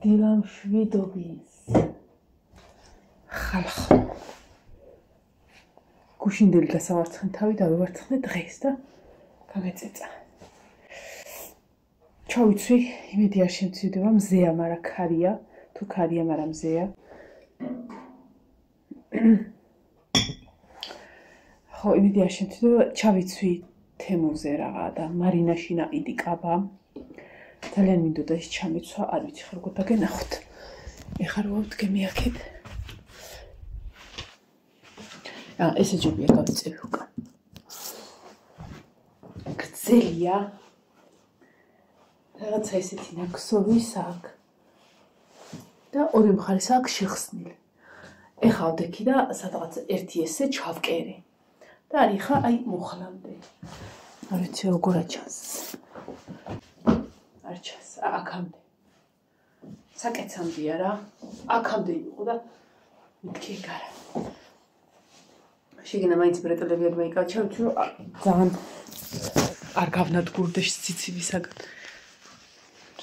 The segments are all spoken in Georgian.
დილამშვიდობის ხალხო გუშინდელი დასავარცხენ თავი დავივარცხნე დღეს და გამეწეწა ჩავიცვი იმედი არ შემცირდება მზეა მაგრამ ქარია თუ ქარია მაგრამ მზეა ხო იმედი არ შემცირდება ჩავიცვი თემურზე რაღა და მარინაში ნაყიდი კაბა ძალიან მინდოდა ის ჩამიცვა არ ვიცი ხარ როგორ დაგენახოთ ეხლა რა ვდგემი აქეთ ესე ჯობია გავიწევი უკან გრძელია რაღაცა ესეთი ნაკსოვის აქ და ორი მხარეს აქ შეხსნილი ეხლა ვდექი და სადღაც ერთი ესე ჩავკერი და არის ხა აი მუხლამდე არ ვიცი როგორ აჩანს არჩას აქამდე საკეცამდეა რა აქამდე იყო და მეთქი გარა შეგენა მაინც ბრეტელები არ მაიკაჩა თუ ძალიან არ გავნადგურდე ციცივისაგან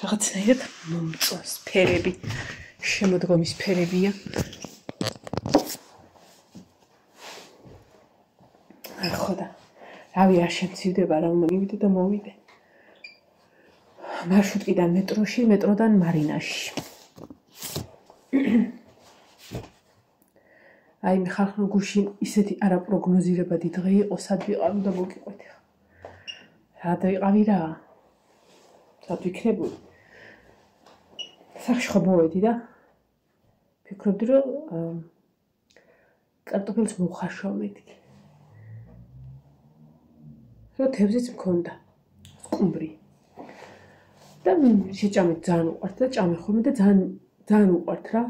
რაღაცნაირად მომწონს ფერები შემოდგომის ფერებია ხო და რავი არ შემცირდება რა უნდა მივიდე და მოვიდე მარშრუტიდან მეტროში მეტროდან მარინაში აი მიხარხნო გუშინ ისეთი არაპროგნოზირებადი დღე იყო სად ვიყავ და მოგიყვეთ რა დავიყავი რა სად ვიქნებოდი სახში ხო მოვედი და ფიქრობდი რომ კარტოფილს მოვხარშავ მეთქი რა თევზიც მქონდა სკუმბრი და შეჭამეთ ძალიან უყვართ და ჭამე ხოლმე და ძალიან უყვართ რა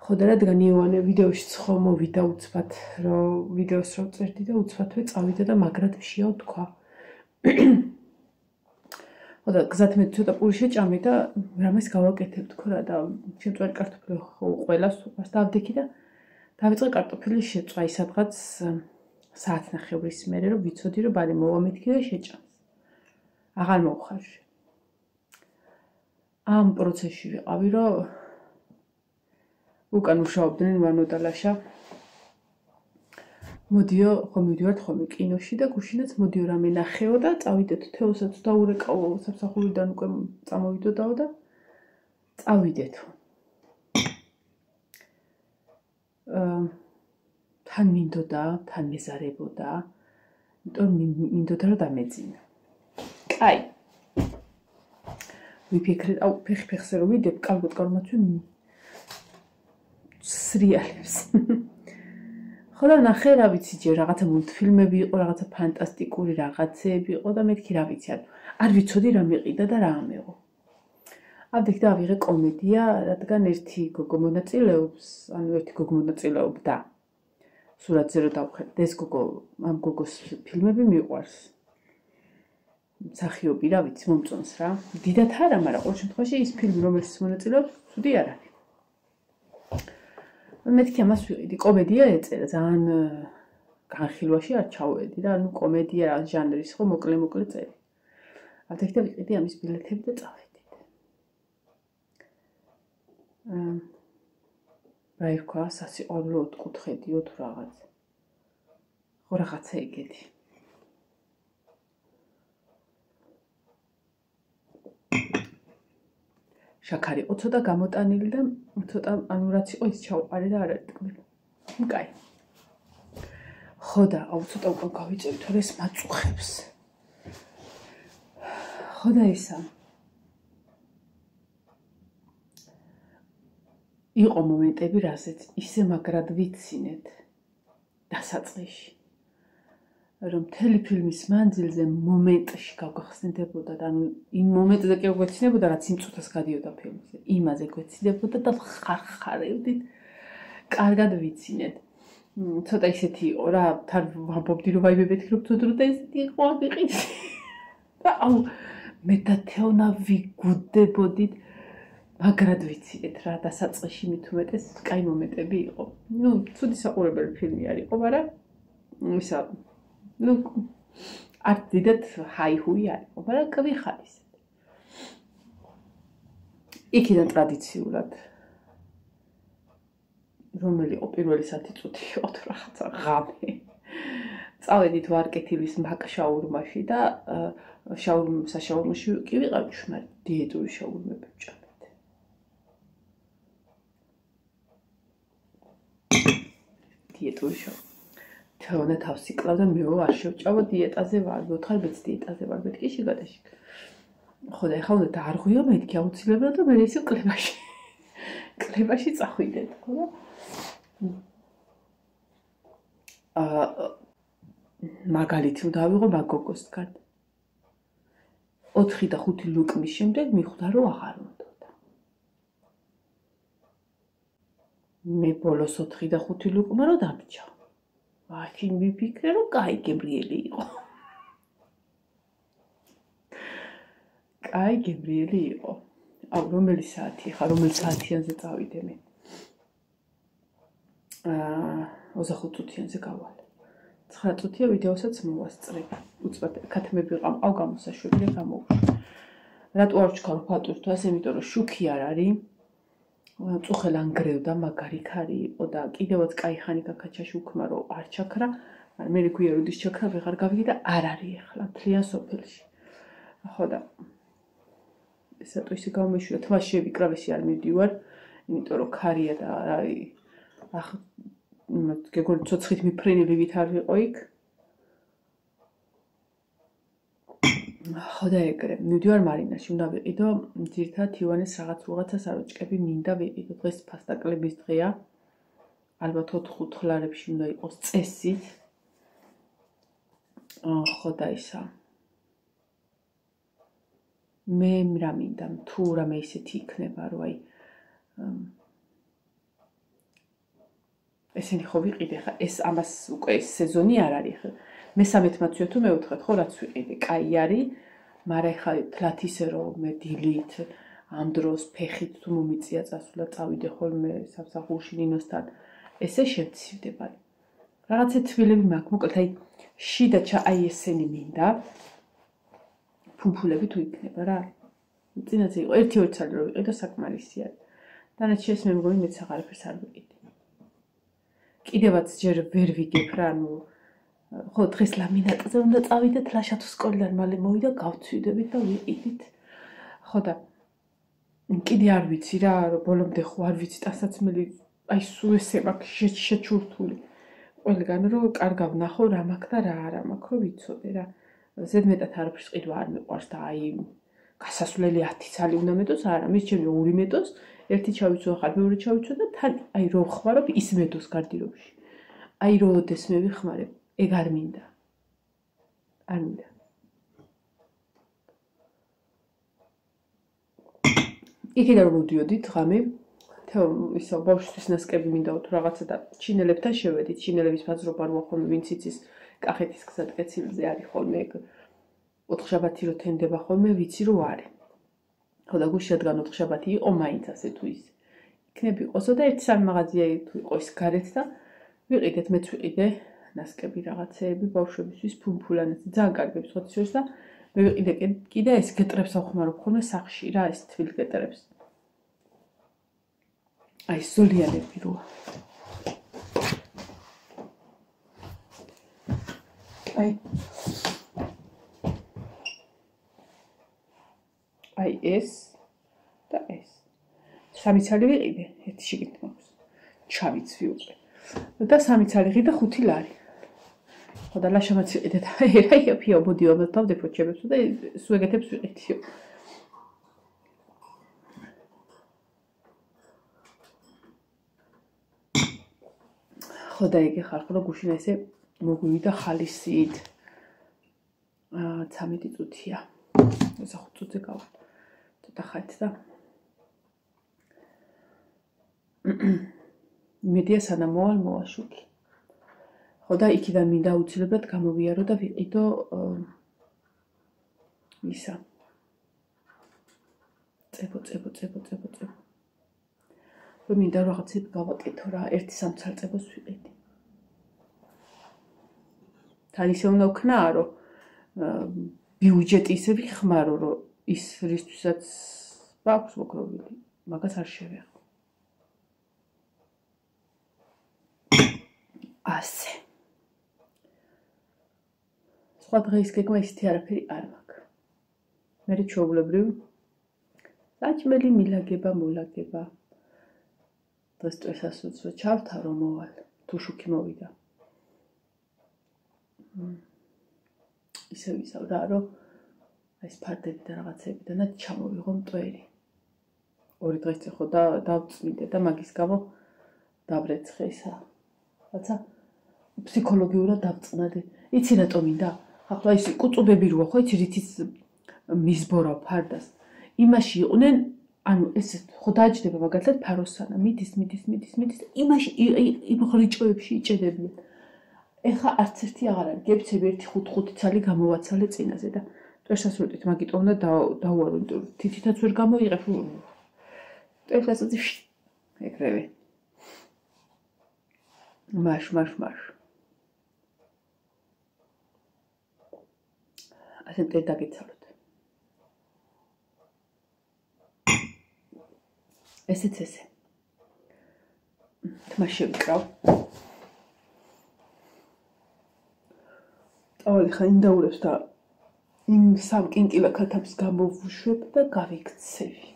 ხო და რადგან იოანე ვიდეოშიც ხო მოვიდა უცბად რომ ვიდეოს რო წერდი და უცბადვე წავიდა და მაგრად შეაო თქვა ხო და გზად მე ცოტა პური შეჭამე და რამეს გავაკეთებ თქო რა და შეწვარი კარტოფილი ხო ყველას უყვარს და ავდექი და დავიწყე კარტოფილის შეწვა ის სადღაც საათნახევრის მერე რომ ვიცოდი რომ ბარი მოვამეთქი და შეჭამს აღარ მოვხარშე ამ პროცესში ვიყავი რომ უკან მუშაობდნენ ვანო და ლაშა მოდიო ხო მივდივართ ხოლმე კინოში და გუშინაც მოდიო რამე ნახეო და წავიდეთ თეოსაც დაურეკავო სამსახურიდან უკვე წამოვიდოდაო და წავიდეთ თან მინდოდა თან მეზარებოდა იმიტომ მინდოდა რომ დამეძინა კაი ვიფიქრე აუ ფეხზე რომ ვიდებ კარგად გამოცვი სრიალებს ხო და ნახე რა ვიცი ჯერ რაღაცა მულტფილმები იყო რაღაცა ფანტასტიკური რაღაცეები იყო და მეთქი რა ვიცი არ ვიცოდი რა მეყიდა და რა ამეღო ავდექი და ავიღე კომედია რადგან ერთი გოგო მონაწილეობს ანუ ერთი გოგო მონაწილეობდა სურათზე რომ დავხედე ეს გოგო ამ გოგოს ფილმები მიყვარს მსახიობი რა ვიცი მომწონს რა დიდად არა მაგრამ ყოველ შემთხვევაში ის ფილმი რომელიც მონაწილეობს ცუდი არ არის მეთქი ამას ვიყიდი კომედია ეწერა ძალიან განხილვაში არ ჩავედი და ანუ კომედია რა ჟანრის ხო მოკლე წერი ავდექი და ვიყიდი ამის ბილეთები და წავედით რა იქვა სასიყვარულო ოთხკუთხედიო თუ რაღაც ხო რაღაცა ეგეთი შაქარი იყო ცოტა გამოტანილი და ცოტა ანუ რაც იყო ის ჩავყარე და არ არის ტკბილი. კაი. ხო და აუ ცოტა უკან გავიწევი თორე ეს მაწუხებს. ხო და ისა. იყო მომენტები რასაც ისე მაგრად ვიცინეთ დასაწყისში. რომ მთელი ფილმის მანძილზე მომენტში გავგახსნებოდა და ანუ იმ მომენტზე კი გვეცინებოდა რაც იმ წუთას გადიოდა ფილმზე იმაზე გვეცინებოდა და ხარხარებდით კარგად ვიცინეთ ცოტა ისეთი იყო რა თან ვამბობდი რომ ვაიმე მეთქი რომ თუ და ესეთი იყო ვიყიდე და აუ მე და თეონა ვიგუდებოდით მაგრად ვიცინეთ რა დასაწყისში მით უმეტეს კაი მომენტები იყო ნუ ცუდი საყურებელი ფილმი არ იყო მაგრამ ისა ну არც დიდად ჰაი-ჰუი არ იყო, მაგრამ კვიხარ ისე. იქიდან ტრადიციულად რომელი იყო პირველი 10 წუთი იყო თუ რაღაცა ღამე. წავედით ვარკეთილის მაკ შაურმაში და საშაურმაში კი ვიყავით შმარი დიეტური შაურმები ვჭამეთ. დიეტური შაურმა. თეონა თავს იკლავდა მეო არ შევჭამო დიეტაზე ვარ, მოთხარ მეც დიეტაზე ვარ, მეთქი შიგადაში. ხო და ეხლა უნდა დაარღვიო მეთქი აუცილებლად და მე ისე კლებაში. კლებაში წახვიდეთ, ხო და მაგალითი უნდა ავიღო მაგოგოსგან. 4 და 5 ლუკმის შემდეგ მიხვდა რომ აღარ უნდოდა. მე ბოლოს 4 და 5 ლუკმა რომ დამჭა. მაშინ მიფიქრე რომ კაი გებრიელი იყო. კაი გებრიელი იყო. აუ რომელი საათი ხა რომელი საათიანზე წავიდე მე? 25 წუთიანზე გავალ. 9 წუთია ვიდეოსაც მოვასწრებ. უცბად ქათმები ყავ გამოსაშვები და გამოვუშვი. რატო არ ვჩქარ ფატურს ასე, იმიტომ რომ შუქი არ არის. წუხელ ანგრევდა მაგარი ქარი იყო და კიდევაც კაი ხანი გაქაჩა შუქმა რომ არ ჩაქრა. მე გვია როდის ჩაქრა ვეღარ გავიგე და არ არის ახლა მთლიან სოფელში. ხო და ესატო ისე გამეშვია თვას შევიკრავესი არ მივდივარ, იმიტომ რომ ქარია და არის ახ გეგონი ცოცხლით მიფრენილი ვით არ ვიყო იქ. ხო და ეგრე მივდივარ მარინაში, უნდა ვიყიდო ძირითადად ივანეს რაღაცას არ ვჭკები, მინდა ვიყიდო. დღეს ფასტაკლების დღეა. ალბათ 4-5 ხლარებში უნდა იყოს წესით. ხო და ისა მე რა მინდა თუ რამე ისეთი იქნება რომ აი ესენი ხო ვიყიდე ხა ეს ამას უკვე ეს სეზონი არ არის ხა მე-13 თუ მე-4 ხო რაც ვიყიდე კაი არის მაგრამ ხა თლათ ისე რომ მე დილით ამ დროს ფეხით თუ მომიწია წასვლა წავიდე ხოლმე სამსახურში ნინოსთან ესე შევცივდება რაღაცა თბილები მაქვს მოკლედ აი შიდა აი ესენი მინდა ფუფულები თუ იქნება რა წინაზე იყო 1-2 წელი რომ ვიყიდო საკმარისია დანარჩი ეს მე მგონი მეც აღარაფერს არ ვიყიდე კიდევაც ჯერ ვერ ვიგებ რა ანუ ხო დღეს ლამინატზე უნდა წავიდეთ ლაშა თუ სკოლიდან მალე მოვიდა გავცვიდებით და ვიყიდით ხო და კიდე არ ვიცი რა ბოლომდე ხო არ ვიცი ტანსაცმელი აი სულ ესე მაქვს შეჩურთული ყველგან რომ კარგავ ნახო რა მაქვს და რა არა მაქვს რომ ვიცოდე რა ზედმეტად არაფერს ყიდვა არ მიყვარს და აი გასასვლელი 10 წალი უნდა მეტოს არა მის ჩემი 2 მეტოს ერთი ჩავიცო ახალ მეორე ჩავიცო და თან აი რო ხმარობ ის მეტოს გარდირობში აი რო ოდეს მე ვიხმარებ ეგ არ მინდა არ მინდა იქიდან რომ მოდიოდით ღამე ისა ბავშვის ნასკები მინდა თუ რაღაცა და ჩინელებთან შევედით ჩინელების ფაზრობა რო ხოლმე ვინც იცის კახეთის გზატკეცილზე არის ხოლმე ეგ 4 შაბათი რო თენდება ხოლმე ვიცი რომ არის ხო და გუშინ რადგან 4 შაბათი იყო მაინც ასე თუ ის იქნები იყოსო და 1-3 მაღაზია თუ იყო ის გარეთ და ვიყიდეთ მეც ვიყიდე ნასკები რაღაცეები ბავშვებისთვის ფუმფულანაც ძალიან კარგებს ხოთი შორს და მე ვიყიდე კიდე ეს გეტრებს ახმარობ ხოლმე სახში რა ეს თბილ გეტრებს აი სოლიანები როა აი ეს და ეს სამი ცალი ვიყიდე ერთი შიგნით მაქვს ჩავიც ვიყიდე და სამი ცალი ღირდა 5 ლარი ხო და ლაშამაც ვიყიდე და აი ფიო ბოდიო მეთავდე ფოჩებებს და სუეგეთებს ვიყიდიო ხო და იგი ხარ ხო გუშინ ესე მოგვივიდა ხალისით 13 წუთია 5 წუთზე გავა ცოტა ხართ და მედია სანამ მოვა შუქი ხო და იქიდან მინდა აუცილებლად გამოვიარო და ვიყიდო ისა წებო რომ მინდა რაღაცები გავაკეთო რა 1-3 წელს ვიყიდი თან ისე უნდა ვქნაა რომ ბიუჯეტი ისე ვიხმარო, რომ ის რისთვისაც აქვს მოგროვილი, მაგას არ შევეხო. ასე. სხვა დღეის გეგმა ისეთი არაფერი არ მაქვს. მე ჩვეულებრივ საჭმელი მილაგება, მოლაგება. დღეს წესასწაულს ჩავთავ რომ მოვალ, თუ შუქი მოვიდა. ისე ვისაუბრა, რომ ეს ფარდები და რაღაცებიდანაც ჩამოვიღო მტვერი. 2 დღეს წეხო და დავწმიდე და მაგის გამო დავრეცხე ისა. რაცა ფსიქოლოგიურად დავწნადე. იცი რატო მინდა? ახლა ის კუწუბები როა ხო იცი რითიც მისბორავ ფარდას. იმაში იყვნენ, ანუ ეს ხო დააჯდება მაგალითად ფაროსანა, მიდის და იმაში იმ ხრიჭოებში იჭედებიან. ეხა არც ერთი აღარ არის, გებცები 1-5 ცალი გამოვაცალე წინაზე და წესასწაულით მაგიტომ უნდა დავუარო, იმიტომ თითითაც ვერ გამოიღებ. წესასწაულს ეგრევე. მაშ. ასე მტერ დაგეცალოთ. ესეც ესე. თმა შევიკრავ. ავალი ხან დაურებს და იმ სამ კინკილა ქათამს გამოვუშვებ და გავიქცევი.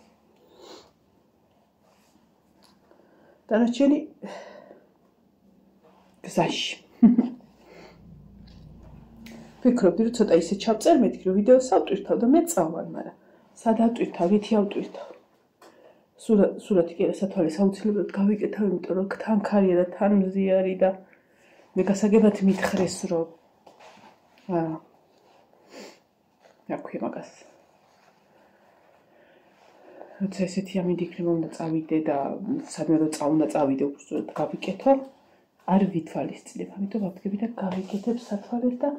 დანარჩენი გზაში. ვფიქრობდი, რომ ცოტა ისე ჩავწერ, მეთქი რომ ვიდეოს ავტვირთავ და მე წავალ, მაგრამ სად ავტვირთავ, რითი ავტვირთავ. სურათი კი არა სათვალეს აუცილებლად გავიკეთავ, იმიტომ რომ თან ქარია და თან მზიარი და მე გასაგებად მითხრეს, რომ აკვი მაგას. როცა ესეთი ამინდი იქნება უნდა წავიდე და სადმე რომ უნდა წავიდე უბრალოდ გავიკეთო, არ ვითვალისწინებ, ამიტომ ვადგები და გავიკეთებ სათვალეს და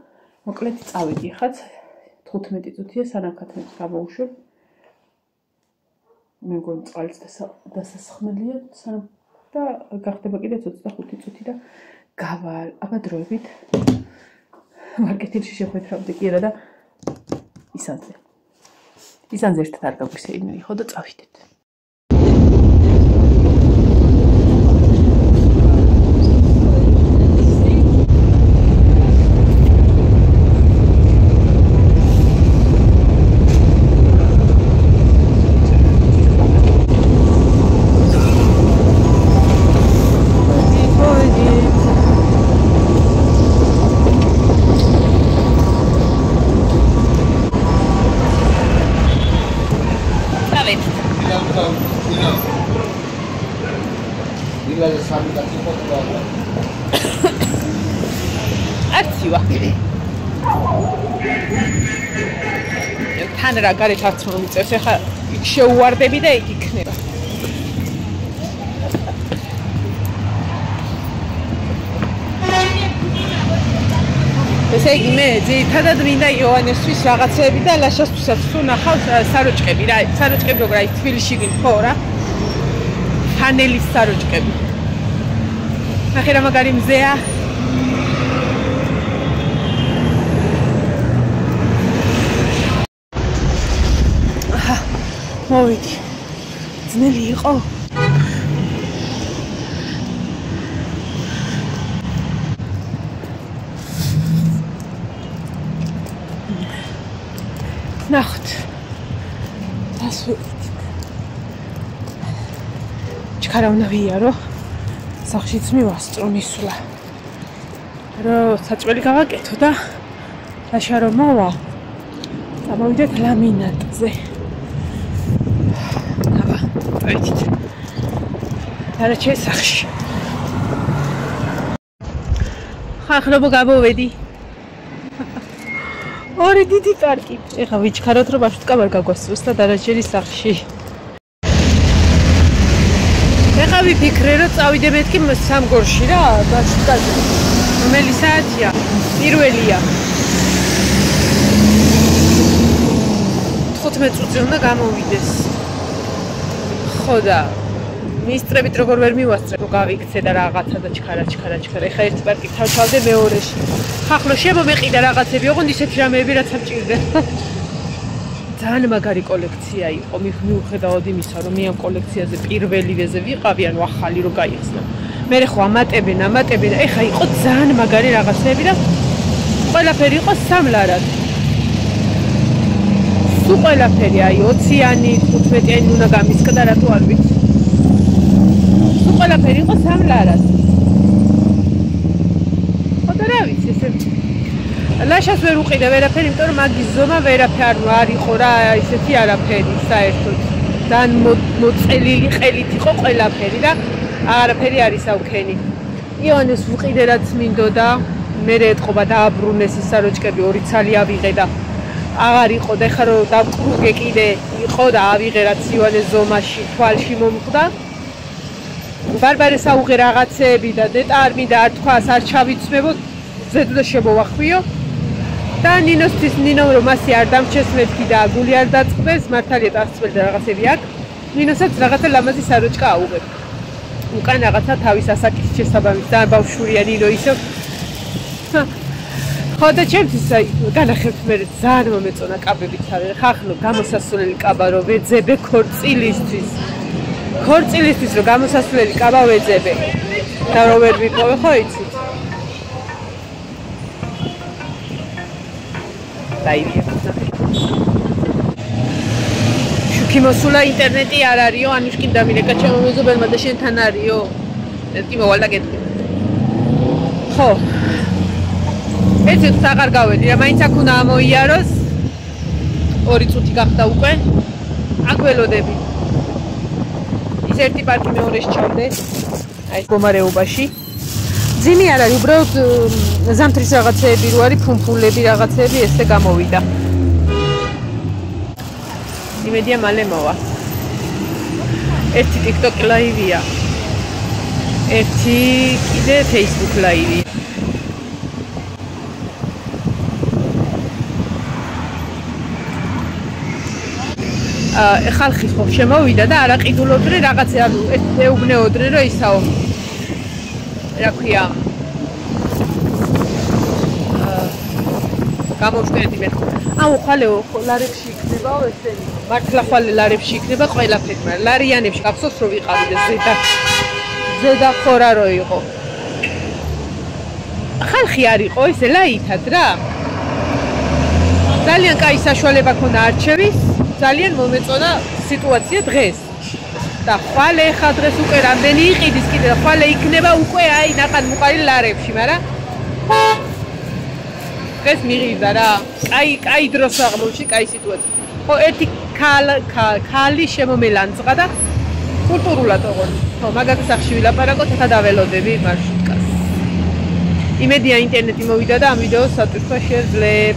მოკლედ წავიდი ხაც 15 წუთია სანამ ქათმებს გამოვუშვებ. მე მგონი წყალიც დასასხმელია სანამ და გახდება კიდე 25 წუთი და გავალ. აბა დროებით მარკეტინგში შეხვედრავდი კი არა და ისანზე ერთად არ გაგვისეირნი ხო და წავიდეთ. თან რა გარეთ არც მომიწევს, ეხლა იქ შეუვარდები და იქ იქნება. ესე იგი მე ძირითადად მინდა იოანესთვის რაღაცები და ლაშასთვისაც თუ ნახავ საროჭკები რა, საროჭკები როგორ აი თბილისში გიქო რა. ფანელის საროჭკები. ნახე რა მაგარი მზეა. მოვიდი. ძნელი იყო. ნახოთ. დასვით. ჩქარა უნდა ვიარო. სახშიც მივასწრო მისვლა. რომ საჭმელი გავაკეთო და რაშა რომ მოვა. წამოვიდეთ ლამინატზე. ვეთით. დარაჩე სახში. ხახრობო გამოვედი. ორი დიდი პარკი. ეხლა ვიჩქაროთ რომ ბაშუტკა ვერ გაგვასწროს და დარაჩელის სახში. ეხლა ვიფიქრე რომ წავიდე მეთქი სამგორში რა, ბაშუტკაზე. რომელი საათია? პირველია. 15 წუთი უნდა გამოვიდეს. ხო და მისწრებით როგორ ვერ მივასწრებ, რომ გავიქცე და რაღაცა და ჩქარა. ეხა ერთი პარკი თავჩავდე მეორეში. ხახლო შემომეყიდა რაღაცები, ოღონდ ისეთი რამეები რაც ამჭირდება. ძალიან მაგარი კოლექცია იყო, მიუხედავად იმისა, რომ მე ამ კოლექციაზე პირველივეზე ვიყავი, ანუ ახალი რო გაიხსნა. მე ხო ამატებენ, ეხა იყო ძალიან მაგარი რაღაცები და ყველაფერი იყო სამლარად. სულ ყველაფერი, აი 20-იანი, 15-იანი უნდა გამისკდა რატო არ ვიცი. სულ ყველაფერი იყო სამლარად. ხოდა რა ვიცი, ესე ლაშას ვერ უყიდე ვერაფერი, იმიტომ რომ მაგის ზომა ვერაფერი არ იყო რა, ისეთი არაფერი საერთოდ. ძალიან მოწელილი ყელით იყო ყველაფერი და არაფერი არის აუქენი. იონეს უყიდე რაც მინდოდა, მე ეთყობა დააბრუნეს ის საროჭკები 2 ცალი ავიღე და აღარ იყო და ეხლა რომ დავკრუგე კიდე იყო და ავიღე რაც იონეს ზომაში თვალში მომხდა. ბარბარეს აუღე რაღაცეები და დეტარმი და არ თქვას არ ჩავიცმებო, ზედმე შემოვახვიო. და ნინოსთვის ნინომ რომ მასი არ დამჩეს მეთქი და გული არ დაწყდეს, მართალია დასწველი და რაღაცები აქვს. ნინოსაც რაღაცა ლამაზი საროჭკა აუღებ. უკან რაღაცა თავის ასაკის შესაბამის და ბავშვურია ნინო ისო. ხო და ჩემთვის განახებთ მე ძალიან მომეწონა კაბებიც არის. ხახლო გამოსასვლელი კაბა რო ვეძებე ქორწილისთვის. ქორწილისთვის რო გამოსასვლელი კაბა ვეძებე. და რო ვერ ვიპოვე ხო იცით? შუქი მოსულა ინტერნეტი არ არისო, ანუშკინ დამილეკა ჩემო მეზობელმა და შენთან არისო. ერთი მოვალ და გეტყვი. ხო. ეცეთ აღარ გავედი რა, მაინც აქ უნდა ამოიაროს. 2 წუთი გახდა უკვე. აქ ველოდები. ის ერთი პარკი მეორეში ჩავდე. აი ეს გომარეობაში. ძიმი არ არის, უბრალოდ ზამთრის რაღაცეები რო არის, ფუმფულები რაღაცეები ესე გამოვიდა. იმედია მალე მოვა. ერთი TikTok live-ია. ერთი კიდე Facebook live-ია. ხალხი ხო შემოვიდა და არაყიდულობდნენ რაღაცა, ანუ ეუბნეოდნენ რომ ისაო. რა ქვია? გამოვშკენდი მე. აუ ხალეო, ლარებში იქნებაო ესენი. მართლა ხალე ლარებში იქნება ყველაფერი, მაგრამ ლარიანებში გახსოვს რომ ვიყავი და ზედა ხორა რო იყო. ხალხი არ იყო ესე ლაითად რა. ძალიან კაი საშუალება ქონდა არჩევის, ძალიან მომეწონა სიტუაცია დღეს. და ხვალე ხა დღეს უკვე რამდენი იყიდის კიდე და ხვალე იქნება უკვე აი ნაყარ-მუყარი ლარებში, მაგრამ დღეს მიღიდა რა. კაი დროს აღმოჩნდა, კაი სიტუაცია. ხო, ერთი ქალი შემომელანძღა და კულტურულად ოღონდ. ხო, მაგას სახში ვილაპარაკოთ, ახლა დაველოდები მარშრუტკას. იმედია ინტერნეტი მოვიდა და ამ ვიდეოს სატვირთვა შეძლებ.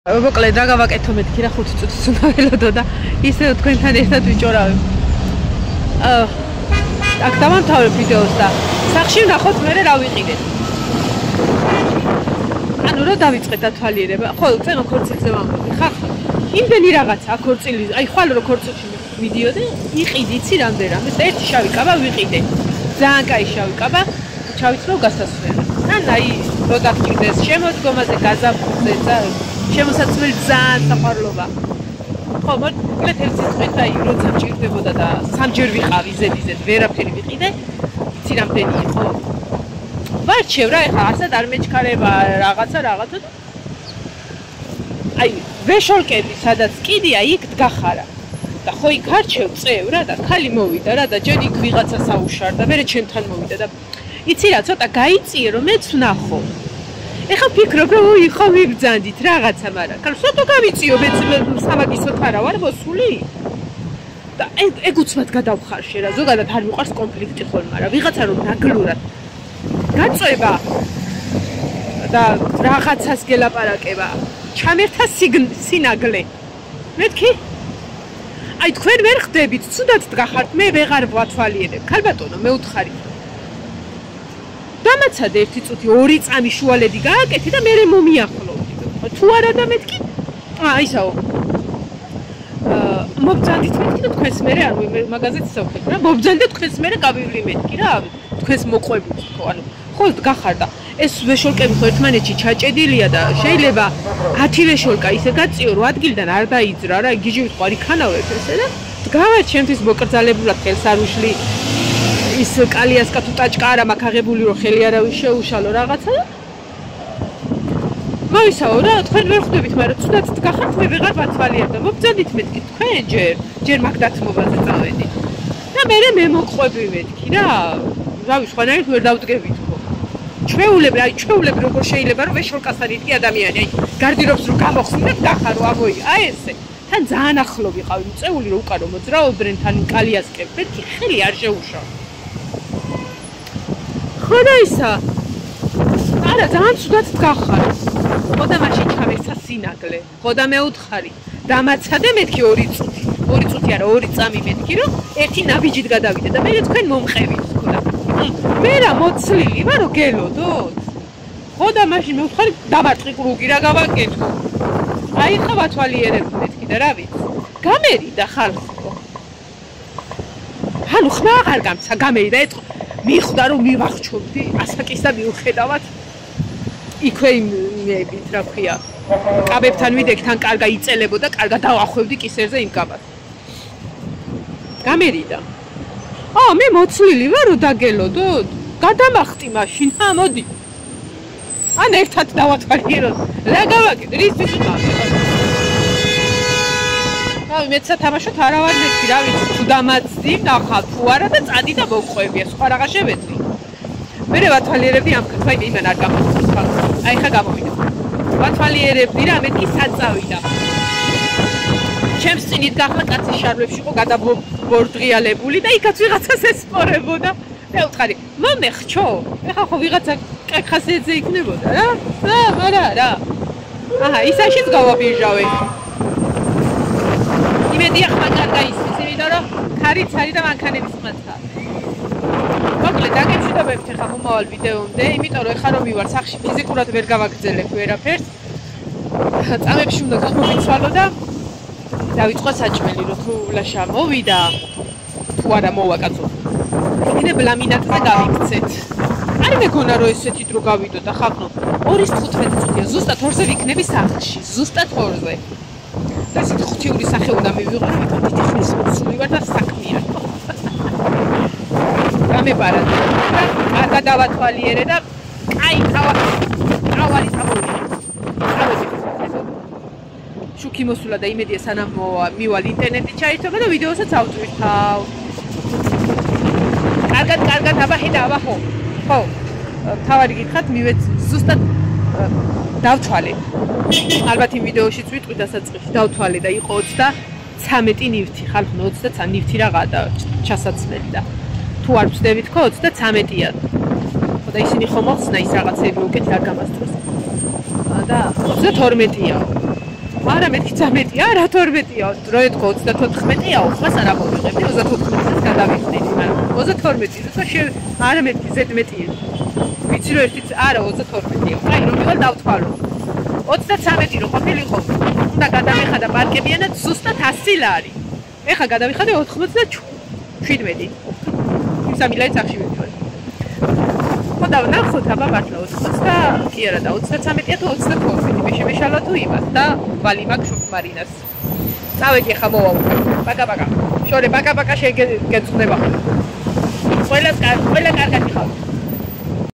მოკლედ რა გავაკეთო მეთქი რა 5 წუთის უნდა ველოდო და ისე თქვენთან ერთად ვიჭორავი. აქ დავამთავრებ ვიდეოს და სახში ვნახოთ მე რა ვიყიდეთ. ანუ რა დავიწყეთ დათვალიერება. ხო, წეღო ქორწილზე ვამბობი. ხახ, იმდენი რაღაცა ქორწილი, აი ხვალ რო ქორწილში მიდიოდე, იყიდი, იცი რამდენ რამეს. ერთი შავი კაბა ვიყიდე. ძალიან კაი შავი კაბა, ჩავიცმო გასასვლელი. აი, რო დაგჭირდეს შემოდგომაზე, გაზაფხულზე, შემოსაცმელი ძალიან საყვარლობა. ხო, მოკლედ ერთი წვით აი, როცა მჭირდებოდა და სამჯერ ვიყავი ზედიზედ, ვერაფერი ვიყიდე, იცი რამდენი იყო. ვარჩევ რა, ეხლა ასად არ მეჩქარება რაღაცა და აი, ვეშორკები, სადაც კიდია, იქ დგახარა. და ხო იქ არჩევ წევ რა და ქალი მოვიდა რა და ჯერ იქ ვიღაცა საუშარდა, მერე ჩემთან მოვიდა და იცი რა, ცოტა გაიწიე რომ მეც ვნახო. ეხლა ფიქრობ რომ ხო ვიბძანდით რაღაცა, მაგრამ ხარ ცოტა გავიწიო მეც სამაგისო თარა ვარ მოსული. და ეგ უცბად გადავხარშე რა, ზოგადად არ მიყვარს კონფლიქტი ხოლმე, მაგრამ ვიღაცა რომ ნაგლურად გაწובה და რაღაცას გელაპარაკება. ჩამერთა სინაგლე. მეთქი? აი თქვენ ვერ ხდებით, ცუდად დგახართ, მე ვეღარ ვათვალიერებ. ქალბატონო, მე უთხარი. დამაცადე ერთი წუთი, 2 წამი შუალედი გააკეთე და მე მომიახლოვდი. თუ არა და მეთქი? ისაო. მობძანდით მეთქი და თქვენს მერე ანუ მაგაზეც ისე ვქეთ რა მობძანდით და თქვენს მერე გავივლი მეთქი რა თქვენს მოყვებით ხო ანუ ხო გახარდა ეს ვეშოლკები ხო ერთმანეთში ჩაჭედილია და შეიძლება 10 ვეშოლკა ისე გაწიო რომ ადგილიდან არ დაიძრა რა გიჟივით ხო არ იქანავებ ესე და გავარ ჩემთვის მოკრძალებულად ხელს არ უშლი ის კალიასკა თუ ტაჭკა არა მაქვს აღებული რომ ხელი არავის შეუშალო რაღაცა და მოისაო რა თქვენ ვერ ხვდებით მაგრამ თუნდაც გახართ მე ვეღარ ვათვალიერებ და მობძანდით მეთქი თქვენ ჯერ მაგ დათმობაზე წავედით და მე მოყვები მეთქი რა რავი სხვანაირად ვერ დავდგებით ხო ჩვეულები როგორ შეიძლება რომ ვეშოლკას არ იტკი ადამიანი აი გარდირობს რომ გამოხსნით გახარო ამოი აი ესე თან ძალიან ახლო ვიყავი წეული რომ უკარო მოძრაობდნენ თან კალიასკები მეთქი ხელი არ შეუშავ ხო და ისა არა ძალიან ცუდად გახარო ხო და მაშინ ჩავეცა სინაგლე ხო და მე უთხარი დამაცადე მეთქი 2 წუთი არა 2 წამი მეთქი რომ ერთი ნაბიჯით გადავიდე და მე თქვენ მომყევით ხო და მე რა მოცლილი ვარო გელოდოთ ხო და მაშინ მე უთხარი დამარტყი კრუგი რა გავაკეთო აი ხა ვათვალიერებ მეთქი და რა ვიცი გამერიდა ხალხო ანუ ხმა აღარ გამცა გამერიდა ეტყო მიხვდა რომ მივახჩობდი ასაკის და მიუხედავად იქვე იმებით რა ქვია კაბებთან ვიდექ თან კარგა იწელებოდა კარგა დავახვევდი კისერზე იმ კაბას გამერიდა მე მოცლილი ვარ რომ დაგელოდოთ გადამახტი მაშინ მოდი ან ერთად დავათვალიეროთ რა გავაკეთე რისთვის ვიყავი რავი მეც სათამაშოდ არა ვარ მეთქი რა ვიცი თუ დამაცდი ნახავ თუ არა და წადი და მოვყვებია სხვა რაღა შევეცი მე ვათვალიერებდი ამ ხალხს აი იმან არ გამოხსოვს აი ხა გამოვიდა ვათვალიერებდი რა მეთქი საწავიდა ჩემს წინით გახლა კაცის შარვებში ყო გადაბორდღიალებული და იქაც ვიღაცას ესპორებოდა მე ვთხარი მომეხჩო ეხა ხო ვიღაცა კახასეძე იქნებოდა რა არა აჰა ისაშიც გავაბიჟავე იმედია ხმა კარგა ისმის იმიტომ რომ ქარიც არის და მანქანების მათქა მოკლედ დაგეჩვიდობებთ ეხა მომავალ ვიდეომდე იმიტომ რომ ეხა რომ მივარ სახში ფიზიკურად ვერ გავაგრძელებ ვერაფერს წამებში უნდა გამომიცვალო და დავიწყო საჭმელი რომ თუ ლაშა მოვიდა თუ არა მოვაკაცო იქნებ ლამინატზე გავიქცეთ არ მეგონა რომ ესეთი დრო გავიდო და ხახნო 2:15 წუთია ზუსტად 2-ზე ვიქნები სახლში ზუსტად 2-ზე და ისეთი ხუთიური სახე უნდა მივიღო იმიტომ დიდი ხნის მოსული ვარ და საქმეა გამებარა და გადავათვალიერე და კაი თავარი წამოვიდა შუქი მოსულა და იმედია სანამ მივალ ინტერნეტი ჩაირთვა და ვიდეოსაც ავწვირთავ კარგად აბა ხო თავარი გითხათ მივეც ზუსტად დავთვალე ალბათ იმ ვიდეოშიც ვიტყვი დასაწყისში დავთვალე და იყო 33 ნივთი ხალხო 23 ნივთი რაღაცა და ჩასაცმელი და თუ არ ვწდებით ხო 33-ია ხო და ისინი ხომ მოხსნა ის რაღაცები უკეთ არ გამასწროს და 32-ია არა მეთქი 13-ია არა 12-ია დროეთქო 34-ია უხმას არ ამოვიღებდი 34-ს გადავიხდები მაგრამ 32-ია არა მეთქი ზედმეტია ვიცი რომ ერთიც არა 32-ია აი რომ მივალ დავთვალო 33 რო ყოფილიყო უნდა გადამეხადა პარკებიანად ზუსტად 100 ლარი ეხა გადავიხადე 97 იმ 3 ლარი სახში ვიყავ ხო და ნახოთ აბა მართლა 80 კი არა და 33-ია თუ 32 მე შემეშალა თუ იმას და ვალი მაქვს შუქმარინას წავედი ხა მოვა პაკა შორე პაკა შეგეწუნება ყველა კარგად ხარ